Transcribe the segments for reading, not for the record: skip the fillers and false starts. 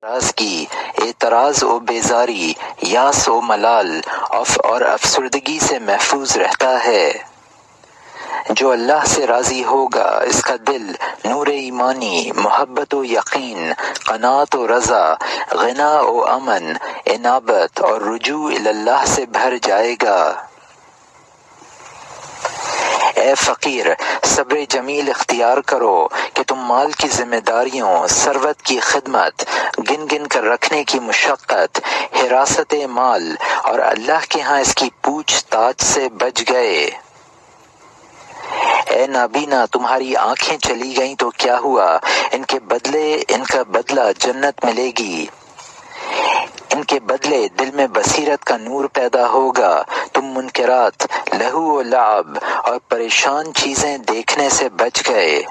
راز کی اعتراض و بیزاری، یاس و ملال اور افسردگی سے محفوظ رہتا ہے۔ جو اللہ سے راضی ہوگا اس کا دل نور ایمانی، محبت و یقین، قناعت و رضا، غنا و امن، انابت اور رجوع اللہ سے بھر جائے گا۔ اے فقیر، صبر جمیل اختیار کرو کہ تم مال کی ذمہ داریوں، ثروت کی خدمت، گن گن کر رکھنے کی مشقت، حراست مال اور اللہ کے ہاں اس کی پوچھ تاچھ سے بچ گئے۔ اے نابینا، تمہاری آنکھیں چلی گئیں تو کیا ہوا، ان کا بدلہ جنت ملے گی۔ ان کے بدلے دل میں بصیرت کا نور پیدا ہوگا، تم منکرات، لہو و لعب اور پریشان چیزیں دیکھنے سے بچ گئے۔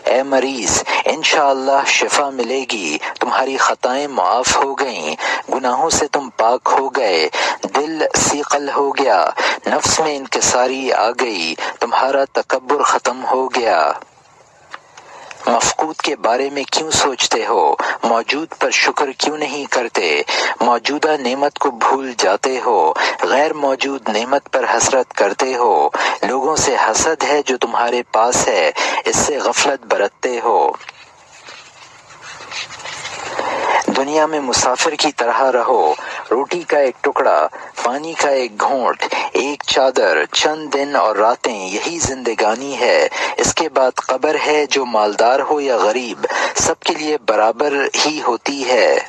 اے مریض، انشاءاللہ شفا ملے گی، تمہاری خطائیں معاف ہو گئیں، گناہوں سے تم پاک ہو گئے، دل صیقل ہو گیا، نفس میں انکساری آ گئی، تمہارا تکبر ختم ہو گیا۔ مفقود کے بارے میں کیوں سوچتے ہو، موجود پر شکر کیوں نہیں کرتے، موجودہ نعمت کو بھول جاتے ہو، غیر موجود نعمت پر حسرت کرتے ہو، لوگوں سے حسد ہے جو تمہارے پاس ہے، اس سے غفلت برتتے ہو۔ دنیا میں مسافر کی طرح رہو، روٹی کا ایک ٹکڑا، پانی کا ایک گھونٹ، ایک چادر، چند دن اور راتیں، یہی زندگانی ہے۔ اس کے بعد قبر ہے، جو مالدار ہو یا غریب، سب کے لیے برابر ہی ہوتی ہے۔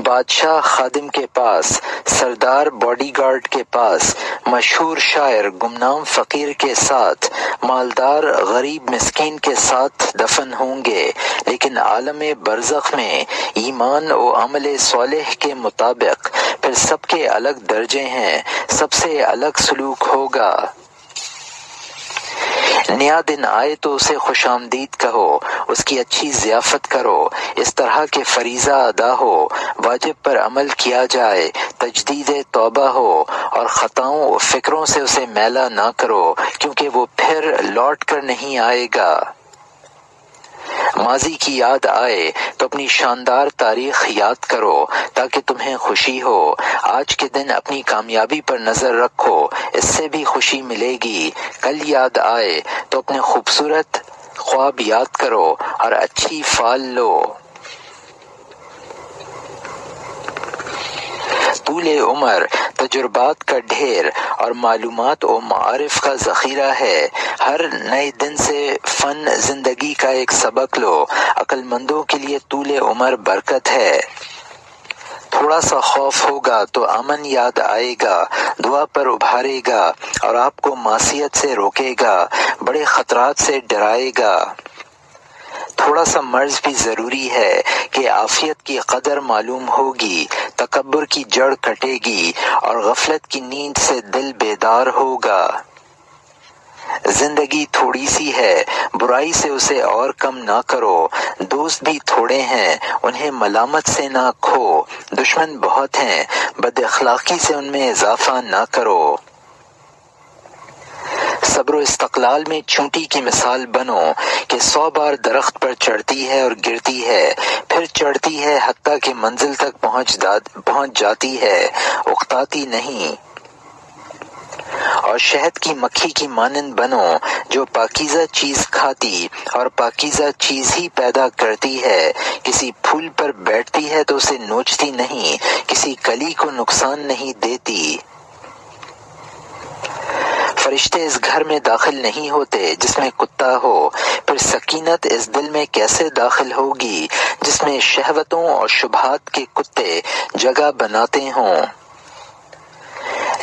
بادشاہ خادم کے پاس، سردار باڈی گارڈ کے پاس، مشہور شاعر گمنام فقیر کے ساتھ، مالدار غریب مسکین کے ساتھ دفن ہوں گے، لیکن عالم برزخ میں ایمان و عمل صالح کے مطابق پھر سب کے الگ درجے ہیں، سب سے الگ سلوک ہوگا۔ نیا دن آئے تو اسے خوش آمدید کہو، اس کی اچھی ضیافت کرو، اس طرح کے فریضہ ادا ہو، واجب پر عمل کیا جائے، تجدید توبہ ہو، اور خطاؤں و فکروں سے اسے میلا نہ کرو، کیونکہ وہ پھر لوٹ کر نہیں آئے گا۔ ماضی کی یاد آئے تو اپنی شاندار تاریخ یاد کرو تاکہ تمہیں خوشی ہو۔ آج کے دن اپنی کامیابی پر نظر رکھو، اس سے بھی خوشی ملے گی۔ کل یاد آئے تو اپنے خوبصورت خواب یاد کرو اور اچھی فال لو۔ طول عمر تجربات کا ڈھیر اور معلومات و معارف کا ذخیرہ ہے۔ ہر نئے دن سے فن زندگی کا ایک سبق لو، عقل مندوں کے لیے طول عمر برکت ہے۔ تھوڑا سا خوف ہوگا تو امن یاد آئے گا، دعا پر ابھارے گا اور آپ کو معصیت سے روکے گا، بڑے خطرات سے ڈرائے گا۔ تھوڑا سا مرض بھی ضروری ہے کہ عافیت کی قدر معلوم ہوگی، تکبر کی جڑ کٹے گی اور غفلت کی نیند سے دل بیدار ہوگا۔ زندگی تھوڑی سی ہے، برائی سے اسے اور کم نہ کرو، دوست بھی تھوڑے ہیں، انہیں ملامت سے نہ کھو، دشمن بہت ہیں، بد اخلاقی سے ان میں اضافہ نہ کرو۔ صبر و استقلال میں چونٹی کی مثال بنو کہ 100 بار درخت پر چڑھتی ہے اور گرتی ہے، پھر چڑھتی ہے حتیٰ کہ منزل تک پہنچ جاتی ہے، اکتاتی نہیں۔ اور شہد کی مکھی کی مانند بنو جو پاکیزہ چیز کھاتی اور پاکیزہ چیز ہی پیدا کرتی ہے، کسی پھول پر بیٹھتی ہے تو اسے نوچتی نہیں، کسی کلی کو نقصان نہیں دیتی۔ فرشتے اس گھر میں داخل نہیں ہوتے جس میں کتا ہو، پھر سکینت اس دل میں کیسے داخل ہوگی جس میں شہوتوں اور شبہات کے کتے جگہ بناتے ہوں۔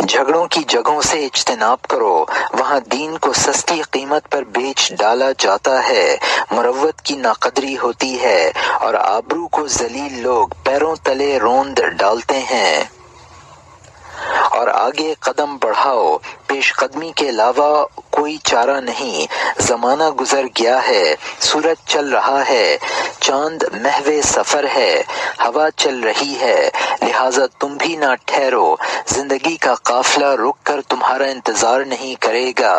جھگڑوں کی جگہوں سے اجتناب کرو، وہاں دین کو سستی قیمت پر بیچ ڈالا جاتا ہے، مروت کی ناقدری ہوتی ہے اور آبرو کو ذلیل لوگ پیروں تلے روند ڈالتے ہیں۔ اور آگے قدم بڑھاؤ، پیش قدمی کے علاوہ کوئی چارہ نہیں، زمانہ گزر گیا ہے، سورج چل رہا ہے، چاند محو سفر ہے، ہوا چل رہی ہے، لہٰذا تم بھی نہ ٹھہرو، زندگی کا قافلہ رک کر تمہارا انتظار نہیں کرے گا۔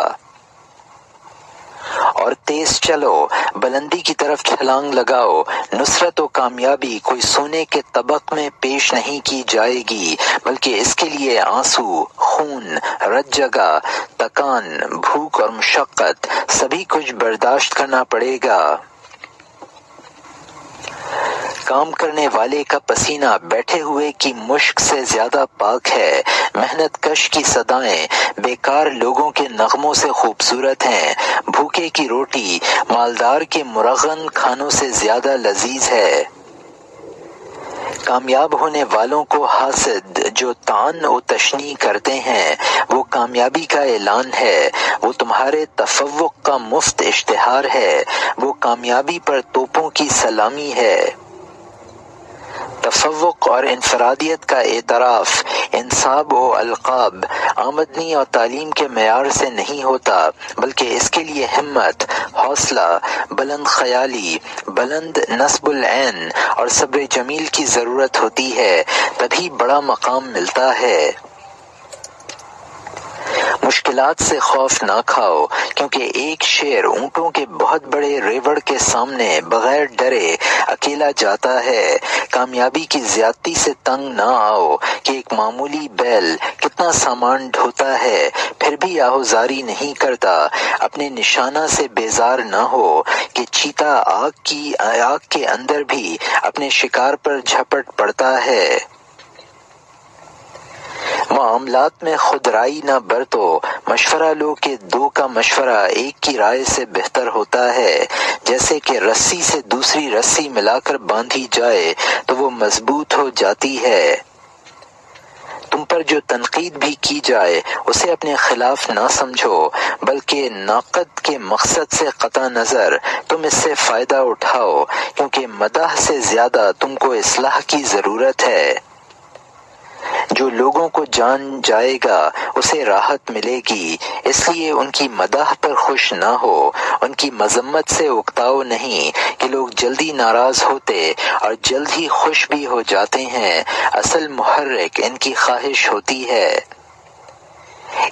اور تیز چلو، بلندی کی طرف چھلانگ لگاؤ۔ نصرت و کامیابی کوئی سونے کے طبق میں پیش نہیں کی جائے گی، بلکہ اس کے لیے آنسو، خون، رت جگہ، تکان، بھوک اور مشقت سبھی کچھ برداشت کرنا پڑے گا۔ کام کرنے والے کا پسینہ بیٹھے ہوئے کی مشک سے زیادہ پاک ہے۔ محنت کش کی صدائیں بیکار لوگوں کے نغموں سے خوبصورت ہیں۔ بھوکے کی روٹی مالدار کے مرغن کھانوں سے زیادہ لذیذ ہے۔ کامیاب ہونے والوں کو حاسد جو طعن و تشنیع کرتے ہیں، وہ کامیابی کا اعلان ہے، وہ تمہارے تفوق کا مفت اشتہار ہے، وہ کامیابی پر توپوں کی سلامی ہے۔ تفوق اور انفرادیت کا اعتراف انصاب و القاب، آمدنی اور تعلیم کے معیار سے نہیں ہوتا، بلکہ اس کے لیے ہمت، حوصلہ، بلند خیالی، بلند نصب العین اور صبر جمیل کی ضرورت ہوتی ہے، تبھی بڑا مقام ملتا ہے۔ مشکلات سے خوف نہ کھاؤ، کیونکہ ایک شیر اونٹوں کے بہت بڑے ریوڑ کے سامنے بغیر ڈرے اکیلا جاتا ہے۔ کامیابی کی زیادتی سے تنگ نہ آؤ کہ ایک معمولی بیل کتنا سامان ڈھوتا ہے، پھر بھی آہوزاری نہیں کرتا۔ اپنے نشانہ سے بیزار نہ ہو کہ چیتا آگ کے اندر بھی اپنے شکار پر جھپٹ پڑتا ہے۔ معاملات میں خود رائے نہ برتو، مشورہ لو کہ دو کا مشورہ ایک کی رائے سے بہتر ہوتا ہے۔ جیسے کہ رسی سے دوسری رسی ملا کر باندھی جائے تو وہ مضبوط ہو جاتی ہے۔ تم پر جو تنقید بھی کی جائے اسے اپنے خلاف نہ سمجھو، بلکہ ناقد کے مقصد سے قطع نظر تم اس سے فائدہ اٹھاؤ، کیونکہ مدح سے زیادہ تم کو اصلاح کی ضرورت ہے۔ جو لوگوں کو جان جائے گا اسے راحت ملے گی، اس لیے ان کی مدح پر خوش نہ ہو، ان کی مذمت سے اکتاؤ نہیں کہ لوگ جلدی ناراض ہوتے اور جلد ہی خوش بھی ہو جاتے ہیں۔ اصل محرک ان کی خواہش ہوتی ہے۔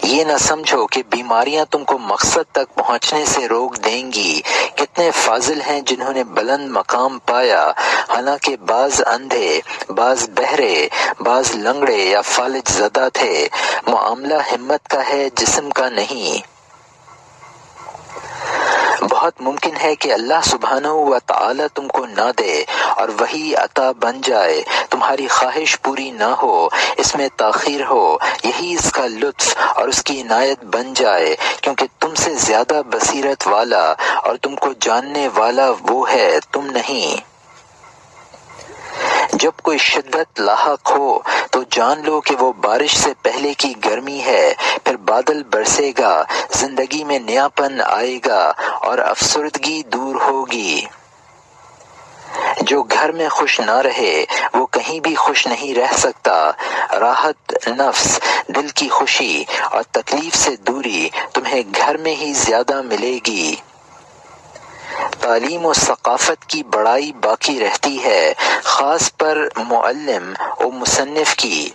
یہ نہ سمجھو کہ بیماریاں تم کو مقصد تک پہنچنے سے روک دیں گی۔ کتنے فاضل ہیں جنہوں نے بلند مقام پایا، حالانکہ بعض اندھے، بعض بہرے، بعض لنگڑے یا فالج زدہ تھے۔ معاملہ ہمت کا ہے، جسم کا نہیں۔ بہت ممکن ہے کہ اللہ سبحانہ و تعالی تم کو نہ دے اور وہی عطا بن جائے، تمہاری خواہش پوری نہ ہو، اس میں تاخیر ہو، یہی اس کا لطف اور اس کی عنایت بن جائے، کیونکہ تم سے زیادہ بصیرت والا اور تم کو جاننے والا وہ ہے، تم نہیں۔ جب کوئی شدت لاحق ہو تو جان لو کہ وہ بارش سے پہلے کی گرمی ہے، پھر بادل برسے گا، زندگی میں نیا پن آئے گا اور افسردگی دور ہوگی۔ جو گھر میں خوش نہ رہے وہ کہیں بھی خوش نہیں رہ سکتا۔ راحت نفس، دل کی خوشی اور تکلیف سے دوری تمہیں گھر میں ہی زیادہ ملے گی۔ تعلیم و ثقافت کی بڑائی باقی رہتی ہے، خاص پر معلم و مصنف کی۔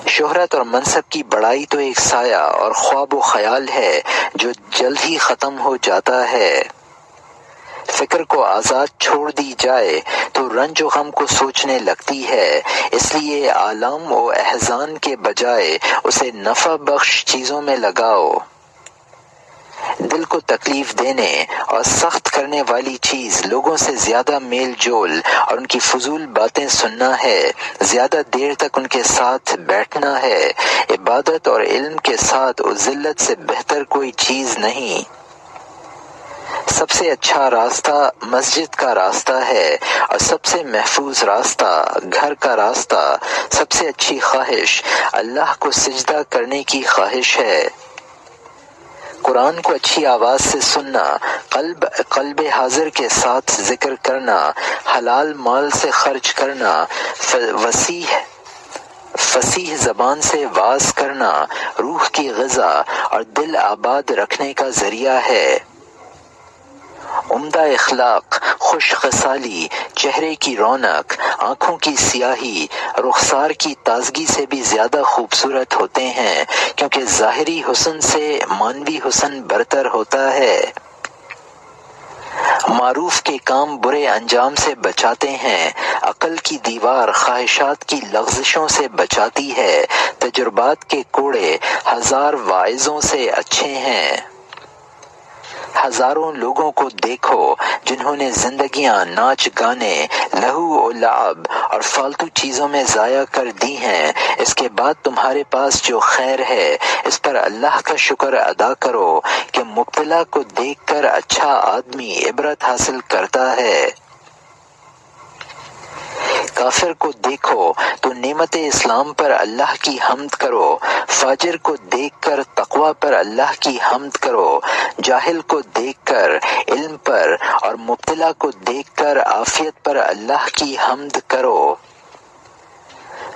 شہرت اور منصب کی بڑائی تو ایک سایہ اور خواب و خیال ہے جو جلد ہی ختم ہو جاتا ہے۔ فکر کو آزاد چھوڑ دی جائے تو رنج و غم کو سوچنے لگتی ہے، اس لیے آلام و احزان کے بجائے اسے نفع بخش چیزوں میں لگاؤ۔ دل کو تکلیف دینے اور سخت کرنے والی چیز لوگوں سے زیادہ میل جول اور ان کی فضول باتیں سننا ہے، زیادہ دیر تک ان کے ساتھ بیٹھنا ہے۔ عبادت اور علم کے ساتھ ذلت سے بہتر کوئی چیز نہیں۔ سب سے اچھا راستہ مسجد کا راستہ ہے اور سب سے محفوظ راستہ گھر کا راستہ۔ سب سے اچھی خواہش اللہ کو سجدہ کرنے کی خواہش ہے۔ قرآن کو اچھی آواز سے سننا، قلب حاضر کے ساتھ ذکر کرنا، حلال مال سے خرچ کرنا، فصیح زبان سے واز کرنا روح کی غذا اور دل آباد رکھنے کا ذریعہ ہے۔ عمدہ اخلاق، خوش خصالی، چہرے کی رونق، آنکھوں کی سیاہی، رخسار کی تازگی سے بھی زیادہ خوبصورت ہوتے ہیں، کیونکہ ظاہری حسن سے معنوی حسن برتر ہوتا ہے۔ معروف کے کام برے انجام سے بچاتے ہیں، عقل کی دیوار خواہشات کی لغزشوں سے بچاتی ہے، تجربات کے کوڑے ہزار واعظوں سے اچھے ہیں۔ ہزاروں لوگوں کو دیکھو جنہوں نے زندگیاں ناچ گانے، لہو و لعب اور فالتو چیزوں میں ضائع کر دی ہیں، اس کے بعد تمہارے پاس جو خیر ہے اس پر اللہ کا شکر ادا کرو کہ مبتلا کو دیکھ کر اچھا آدمی عبرت حاصل کرتا ہے۔ کافر کو دیکھو تو نعمت اسلام پر اللہ کی حمد کرو، فاجر کو دیکھ کر تقوی پر اللہ کی حمد کرو، جاہل کو دیکھ کر علم پر اور مبتلا کو دیکھ کر عافیت پر اللہ کی حمد کرو۔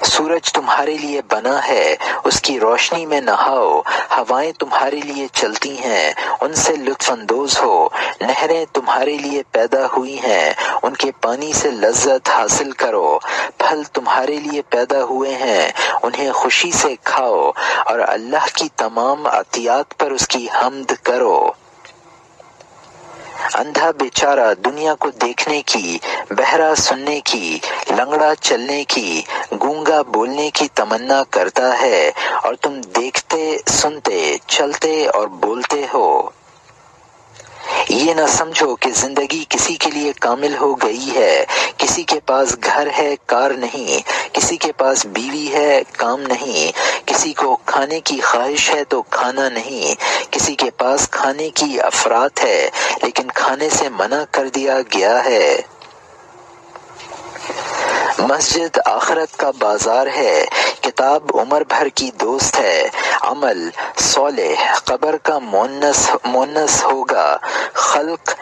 سورج تمہارے لیے بنا ہے، اس کی روشنی میں نہاؤ، ہوائیں تمہارے لیے چلتی ہیں، ان سے لطف اندوز ہو، نہریں تمہارے لیے پیدا ہوئی ہیں، ان کے پانی سے لذت حاصل کرو، پھل تمہارے لیے پیدا ہوئے ہیں، انہیں خوشی سے کھاؤ، اور اللہ کی تمام عطیات پر اس کی حمد کرو۔ اندھا بیچارہ دنیا کو دیکھنے کی، بہرا سننے کی، لنگڑا چلنے کی، گونگا بولنے کی تمنا کرتا ہے، اور تم دیکھتے، سنتے، چلتے اور بولتے ہو۔ یہ نہ سمجھو کہ زندگی کسی کے لیے کامل ہو گئی ہے، کسی کے پاس گھر ہے کار نہیں، کسی کے پاس بیوی ہے کام نہیں، کسی کو کھانے کی خواہش ہے تو کھانا نہیں، کسی کے پاس کھانے کی افراط ہے لیکن کھانے سے منع کر دیا گیا ہے۔ مسجد آخرت کا بازار ہے، کتاب عمر بھر کی دوست ہے، عمل صالح قبر کا مونس ہوگا، خلق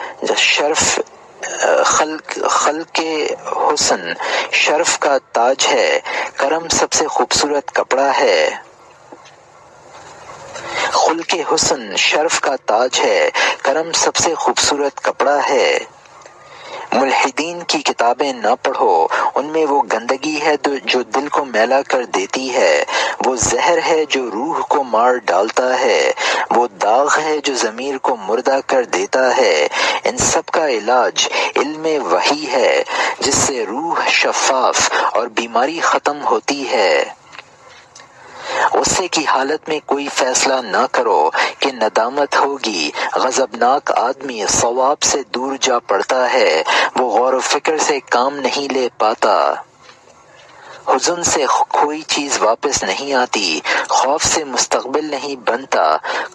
حسن شرف کا تاج ہے، کرم سب سے خوبصورت کپڑا ہے۔ خلق حسن شرف کا تاج ہے، کرم سب سے خوبصورت کپڑا ہے۔ ملحدین کی کتابیں نہ پڑھو، ان میں وہ گندگی ہے جو دل کو میلا کر دیتی ہے، وہ زہر ہے جو روح کو مار ڈالتا ہے، وہ داغ ہے جو ضمیر کو مردہ کر دیتا ہے۔ ان سب کا علاج علم وحی ہے، جس سے روح شفاف اور بیماری ختم ہوتی ہے۔ غصے کی حالت میں کوئی فیصلہ نہ کرو کہ ندامت ہوگی، غضبناک آدمی صواب سے دور جا پڑتا ہے، وہ غور و فکر سے کام نہیں لے پاتا۔ حزن سے کوئی چیز واپس نہیں آتی، خوف سے مستقبل نہیں بنتا،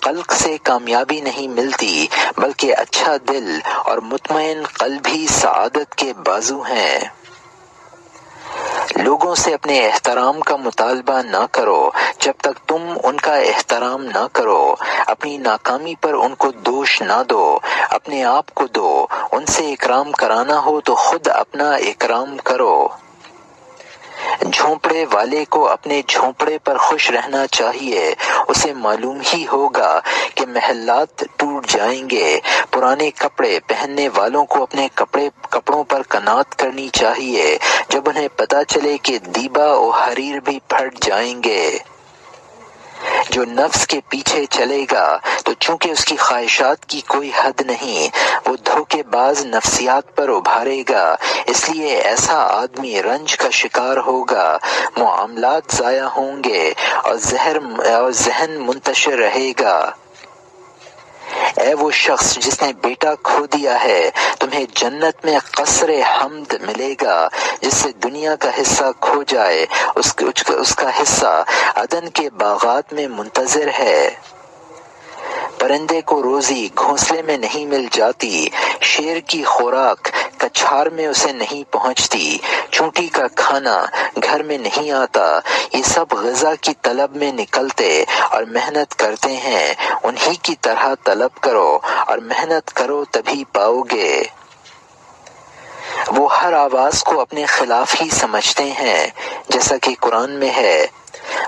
قلق سے کامیابی نہیں ملتی، بلکہ اچھا دل اور مطمئن قلب ہی سعادت کے بازو ہیں۔ لوگوں سے اپنے احترام کا مطالبہ نہ کرو جب تک تم ان کا احترام نہ کرو، اپنی ناکامی پر ان کو دوش نہ دو، اپنے آپ کو دو، ان سے اکرام کرانا ہو تو خود اپنا اکرام کرو۔ جھونپڑے والے کو اپنے جھونپڑے پر خوش رہنا چاہیے، اسے معلوم ہی ہوگا کہ محلات ٹوٹ جائیں گے۔ پرانے کپڑے پہننے والوں کو اپنے کپڑوں پر قناعت کرنی چاہیے جب انہیں پتہ چلے کہ دیبا و حریر بھی پھٹ جائیں گے۔ جو نفس کے پیچھے چلے گا تو چونکہ اس کی خواہشات کی کوئی حد نہیں، وہ دھوکے باز نفسیات پر ابھارے گا، اس لیے ایسا آدمی رنج کا شکار ہوگا، معاملات ضائع ہوں گے اور ذہن منتشر رہے گا۔ اے وہ شخص جس نے بیٹا کھو دیا ہے، تمہیں جنت میں قصر حمد ملے گا، جس سے دنیا کا حصہ کھو جائے اس کا حصہ عدن کے باغات میں منتظر ہے۔ پرندے کو روزی گھونسلے میں نہیں مل جاتی، شیر کی خوراک کچھار میں اسے نہیں پہنچتی، چونٹی کا کھانا گھر میں نہیں آتا، یہ سب غذا کی طلب میں نکلتے اور محنت کرتے ہیں، انہی کی طرح طلب کرو اور محنت کرو تبھی پاؤ گے۔ وہ ہر آواز کو اپنے خلاف ہی سمجھتے ہیں، جیسا کہ قرآن میں ہے،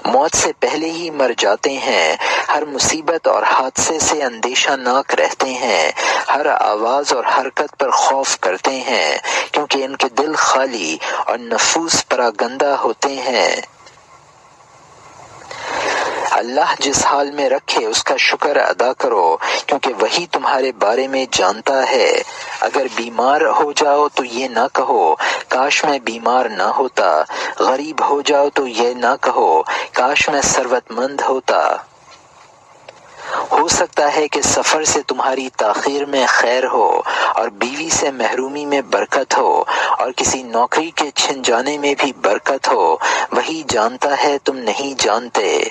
موت سے پہلے ہی مر جاتے ہیں، ہر مصیبت اور حادثے سے اندیشہ ناک رہتے ہیں، ہر آواز اور حرکت پر خوف کرتے ہیں، کیونکہ ان کے دل خالی اور نفوس پراگندہ ہوتے ہیں۔ اللہ جس حال میں رکھے اس کا شکر ادا کرو، کیونکہ وہی تمہارے بارے میں جانتا ہے۔ اگر بیمار ہو جاؤ تو یہ نہ کہو کاش میں بیمار نہ ہوتا، غریب ہو جاؤ تو یہ نہ کہو کاش میں ثروت مند ہوتا۔ ہو سکتا ہے کہ سفر سے تمہاری تاخیر میں خیر ہو، اور بیوی سے محرومی میں برکت ہو، اور کسی نوکری کے چھن جانے میں بھی برکت ہو، وہی جانتا ہے تم نہیں جانتے۔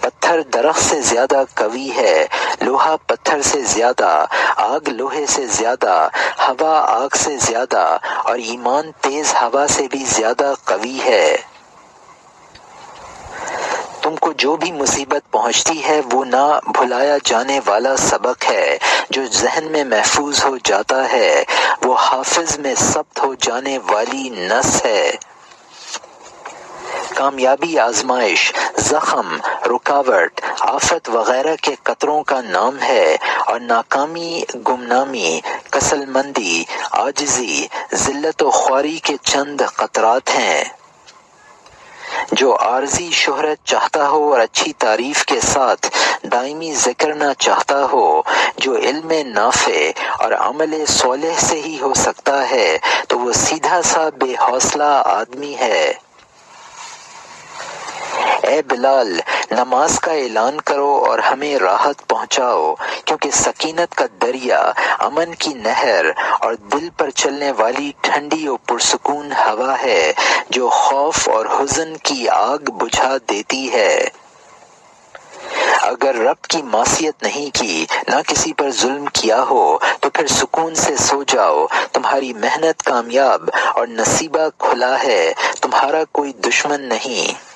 پتھر درخت سے زیادہ قوی ہے، لوہا پتھر سے زیادہ، آگ لوہے سے زیادہ، ہوا آگ سے زیادہ، اور ایمان تیز ہوا سے بھی زیادہ قوی ہے۔ تم کو جو بھی مصیبت پہنچتی ہے وہ نہ بھلایا جانے والا سبق ہے جو ذہن میں محفوظ ہو جاتا ہے، وہ حافظ میں ثبت ہو جانے والی نس ہے۔ کامیابی آزمائش، زخم، رکاوٹ، آفت وغیرہ کے قطروں کا نام ہے، اور ناکامی گمنامی، کسل مندی، عاجزی، ذلت و خواری کے چند قطرات ہیں۔ جو عارضی شہرت چاہتا ہو اور اچھی تعریف کے ساتھ دائمی ذکر نہ چاہتا ہو، جو علم نافع اور عمل صالح سے ہی ہو سکتا ہے، تو وہ سیدھا سا بے حوصلہ آدمی ہے۔ اے بلال، نماز کا اعلان کرو اور ہمیں راحت پہنچاؤ، کیونکہ سکینت کا دریا، امن کی نہر اور دل پر چلنے والی ٹھنڈی و پرسکون ہوا ہے جو خوف اور حزن کی آگ بجھا دیتی ہے۔ اگر رب کی معصیت نہیں کی، نہ کسی پر ظلم کیا ہو، تو پھر سکون سے سو جاؤ، تمہاری محنت کامیاب اور نصیبہ کھلا ہے، تمہارا کوئی دشمن نہیں۔